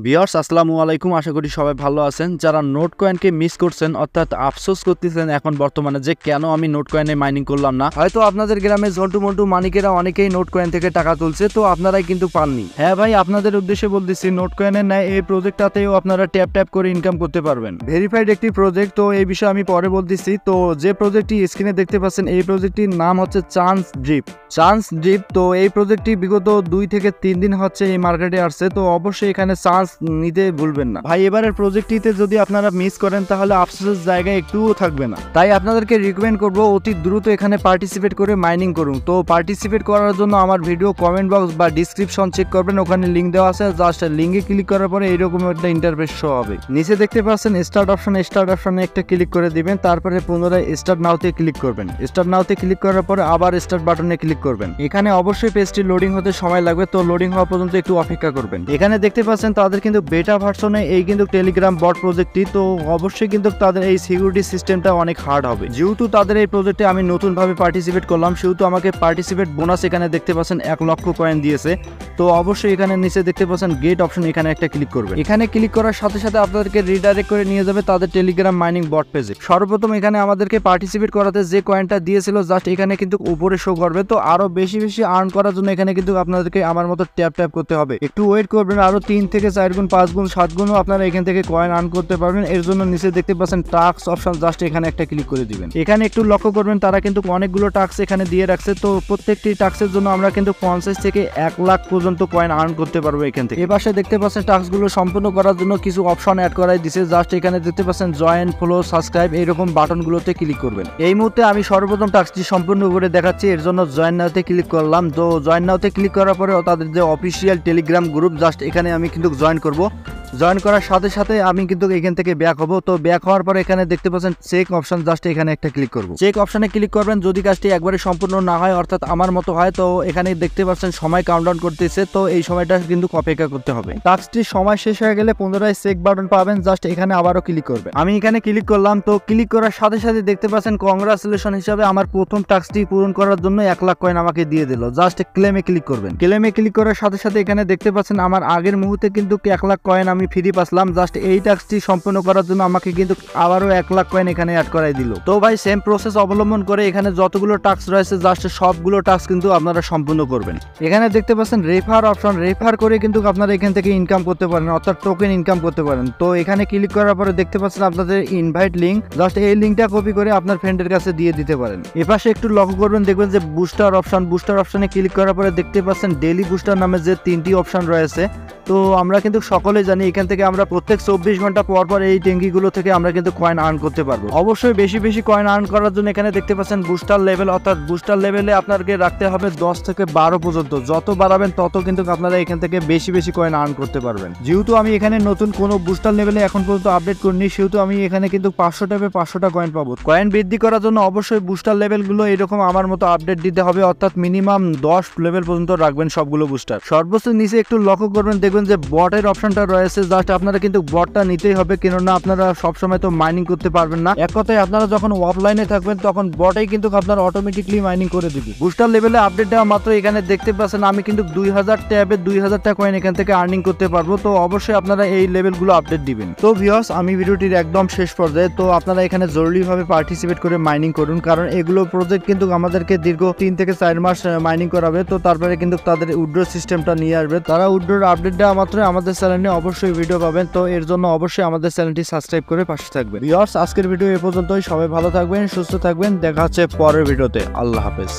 Viewers আসসালামু আলাইকুম, আশা করি সবাই ভালো আছেন। যারা নোট কয়েনকে মিস করছেন অর্থাৎ আফসোস করতেছেন এখন বর্তমানে যে কেন আমি নোট কয়েনে মাইনিং করলাম না, হয়তো আপনাদের গ্রামে ঝন্টু মন্টু মানিকেরা অনেকেই নোট কয়েন থেকে টাকা তুলছে, তো আপনারাই কিন্তু পাননি। হ্যাঁ ভাই, আপনাদের উদ্দেশ্যে বলতেছি নোট কয়েনের ন্যায় এই প্রজেক্টটাতেও আপনারা ট্যাপ ট্যাপ করে ইনকাম করতে পারবেন। ভেরিফাইড একটি প্রজেক্ট, তো এই বিষয়ে আমি পরে বলতেছি। তো যে প্রজেক্টটি স্ক্রিনে দেখতে পাচ্ছেন এই প্রজেক্টটির নাম হচ্ছে চান্স ড্রিপ। তো এই প্রজেক্টটি বিগত 2 থেকে 3 দিন হচ্ছে এই মার্কেটে আসছে, তো অবশ্যই এখানে চান্স নিতে ভুলবেন না ভাই। এবারের প্রজেক্টটিতে যদি আপনারা মিস করেন তাহলে আফসোসের জায়গায় একটুও থাকবে না। তাই আপনাদেরকে রিকমেন্ড করব অতি দ্রুত এখানে পার্টিসিপেট করে মাইনিং করুন। তো পার্টিসিপেট করার জন্য আমার ভিডিও কমেন্ট বক্স বা ডিসক্রিপশন চেক করবেন, ওখানে লিঙ্ক দেওয়া আছে। জাস্ট লিঙ্কে ক্লিক করার পরে এইরকম একটা ইন্টারফেস শো হবে। নিচে দেখতে পাচ্ছেন স্টার্ট অপশনে একটা ক্লিক করে দিবেন, তারপরে পুনরায় স্টার্ট নাওতে ক্লিক করবেন। স্টার্ট নাওতে ক্লিক করার পরে আবার স্টার্ট বাটনে ক্লিক করবেন। এখানে অবশ্যই পেজটি লোডিং হতে সময় লাগবে, তো লোডিং হওয়া পর্যন্ত একটু অপেক্ষা করবেন। এখানে দেখতে পাচ্ছেন তাদের কিন্তু বেটা ভার্সনে এই কিন্তু টেলিগ্রাম বট প্রজেক্টটি, তো অবশ্যই কিন্তু তাদের এই সিকিউরিটি সিস্টেমটা অনেক হার্ড হবে। যেহেতু তাদের এই প্রজেক্টে আমি নতুন ভাবে পার্টিসিপেট করলাম, সেহেতু আমাকে পার্টিসিপেট বোনাস এখানে দেখতে পাচ্ছেন 1 লক্ষ কয়েন দিয়েছে। তো অবশ্যই এখানে নিচে দেখতে পাচ্ছেন গেট অপশন, এখানে একটা ক্লিক করবেন। এখানে ক্লিক করার সাথে সাথে আপনাদেরকে রিডাইরেক্ট করে নিয়ে যাবে তাদের টেলিগ্রাম মাইনিং বট পেজে। সর্বপ্রথম এখানে আমাদেরকে পার্টিসিপেট করাতে যে কয়েনটা দিয়েছিল জাস্ট এখানে কিন্তু উপরে শো করবে। তো আরো বেশি আর্ন করার জন্য এখানে কিন্তু আপনাদেরকে আমার মতো ট্যাপ ট্যাপ করতে হবে। একটু ওয়েট করবেন, আরো 3 থেকে 4 গুণ 5 গুণ 7 গুণও আপনারা এখান থেকে কয়েন আর্ন করতে পারবেন। এর জন্য নিচে দেখতে পাচ্ছেন টাস্ক অপশন, জাস্ট এখানে একটা ক্লিক করে দিবেন। এখানে একটু লক্ষ্য করবেন তারা কিন্তু অনেকগুলো টাস্ক এখানে দিয়ে রাখছে। তো প্রত্যেকটি টাস্কের জন্য আমরা কিন্তু 50 থেকে 1 লাখ পর্যন্ত কয়েন আর্ন করতে পারবো এখান থেকে। এ পাশে দেখতে পাচ্ছেন টাস্কগুলো সম্পূর্ণ করার জন্য কিছু অপশন অ্যাড করাই দিছে। জাস্ট এখানে দেখতে পাচ্ছেন জয়েন, ফলো, সাবস্ক্রাইব এইরকম বাটনগুলোতে ক্লিক করবেন। এই মুহূর্তে আমি সর্বপ্রথম টাস্কটি সম্পূর্ণ করে দেখাচ্ছি, এর জন্য জয়েন নাওতে ক্লিক করলাম। তো জয়েন নাওতে ক্লিক করার পরে তাদের যে অফিসিয়াল টেলিগ্রাম গ্রুপ, জাস্ট এখানে আমি কিন্তু জয়েন করব। জয়েন করার সাথে সাথে আমি কিন্তু এখান থেকে ব্যাক হব। তো ব্যাক হওয়ার পরে এখানে দেখতে পাচ্ছেন চেক অপশন, জাস্ট এখানে একটা ক্লিক করব। চেক অপশনে ক্লিক করবেন যদি কাজটি একবারে সম্পূর্ণ না হয়, অর্থাৎ আমার মতো হয়। তো এখানে দেখতে পাচ্ছেন সময় কাউন্টডাউন করতেছে, তো এই সময়টা কিন্তু অপেক্ষা করতে হবে। টাস্কটির সময় শেষ হয়ে গেলে পুনরায় চেক বাটন পাবেন, জাস্ট এখানে আবারও ক্লিক করবেন। আমি এখানে ক্লিক করলাম। তো ক্লিক করার সাথে সাথে দেখতে পাচ্ছেন কংগ্রাচুলেশন হিসাবে আমার প্রথম টাস্কটি পূরণ করার জন্য 1 লাখ কয়েন আমাকে দিয়ে দিল। জাস্ট ক্লেমে ক্লিক করবেন। ক্লেমে ক্লিক করার সাথে সাথে এখানে দেখতে পাচ্ছেন আমার আগের মুহূর্তে কিন্তু 1 লাখ কয়েন আমি ফ্রি পাচ্লাম। জাস্ট এই টাস্কটি সম্পূর্ণ করার জন্য আমাকে কিন্তু আবারও 1 লাখ কয়েন এখানে অ্যাড করাই দিল। তো ভাই সেম প্রসেস অবলম্বন করে এখানে যতগুলো টাস্ক রয়েছে জাস্ট সবগুলো টাস্ক কিন্তু আপনারা সম্পূর্ণ করবেন। এখানে দেখতে পাচ্ছেন রেফার অপশন, রেফার করে কিন্তু আপনারা এখান থেকে ইনকাম করতে পারেন, অর্থাৎ টোকেন ইনকাম করতে পারেন। তো এখানে ক্লিক করার পরে দেখতে পাচ্ছেন আপনাদের ইনভাইট লিঙ্ক, জাস্ট এই লিঙ্কটা কপি করে আপনার ফ্রেন্ডের কাছে দিয়ে দিতে পারেন। এপাশে একটু লক্ষ্য করবেন, দেখবেন যে বুস্টার অপশনে ক্লিক করার পরে দেখতে পাচ্ছেন ডেইলি বুস্টার নামে যে 3টি অপশন রয়েছে। তো আমরা কিন্তু সকলেই জানি এখান থেকে আমরা প্রত্যেক 24 ঘন্টা পর পর এই ট্যাঙ্কিগুলো থেকে আমরা কিন্তু কয়েন আর্ন করতে পারবো। অবশ্যই বেশি কয়েন আর্ন করার জন্য এখানে দেখতে পাচ্ছেন বুস্টার লেভেল, অর্থাৎ বুস্টার লেভেলে আপনাকে রাখতে হবে 10 থেকে 12 পর্যন্ত। যত বাড়াবেন তত কিন্তু আপনারা এখান থেকে বেশি কয়েন আর্ন করতে পারবেন। যেহেতু আমি এখানে নতুন কোনো বুস্টার লেভেলে এখন পর্যন্ত আপডেট করিনি, সেহেতু আমি এখানে কিন্তু 500 টাকা 500টা কয়েন পাবো। কয়েন বৃদ্ধি করার জন্য অবশ্যই বুস্টার লেভেলগুলো এরকম আমার মতো আপডেট দিতে হবে, অর্থাৎ মিনিমাম 10 লেভেল পর্যন্ত রাখবেন সবগুলো বুস্টার। সর্বোচ্চ নিচে একটু লক্ষ্য করবেন, দেখবেন যে বটের অপশনটা রয়েছে। জাস্ট আপনারা কিন্তু বটটা নিতেই হবে, কেননা আপনারা সবসময় তো মাইনিং করতে পারবেন না। এক কথায় আপনারা যখন অফলাইনে থাকবেন তখন বটেই কিন্তু আপনারা অটোমেটিকলি মাইনিং করে দিবে। বুস্টার লেভেলে আপডেট দেওয়া মাত্র এখানে দেখতে পাচ্ছেন আমি কিন্তু 2000 ট্যাবে 2000 টাকা কয়েন এখান থেকে আর্নিং করতে পারবো। তো অবশ্যই আপনারা এই লেভেলগুলো আপডেট দিবেন। তো ভিউয়ার্স, আমি ভিডিওটির একদম শেষ পর্যায়ে, তো আপনারা এখানে জরুরিভাবে পার্টিসিপেট করে মাইনিং করুন, কারণ এগুলো প্রজেক্ট কিন্তু আমাদেরকে দীর্ঘ 3 থেকে 4 মাস মাইনিং করাবে। তো তারপরে কিন্তু তাদের উইথড্র সিস্টেমটা নিয়ে আসবে। তারা উইথড্রর আপডেট দেওয়া মাত্র আমাদের চ্যানেলে অবশ্যই ভিডিও পাবেন। তো এর জন্য অবশ্যই আমাদের চ্যানেলটি সাবস্ক্রাইব করে পাশে থাকবেন। ভিউয়ার্স, আজকের ভিডিও এ পর্যন্তই। সবাই ভালো থাকবেন, সুস্থ থাকবেন। দেখা হচ্ছে পরের ভিডিওতে। আল্লাহ হাফেজ।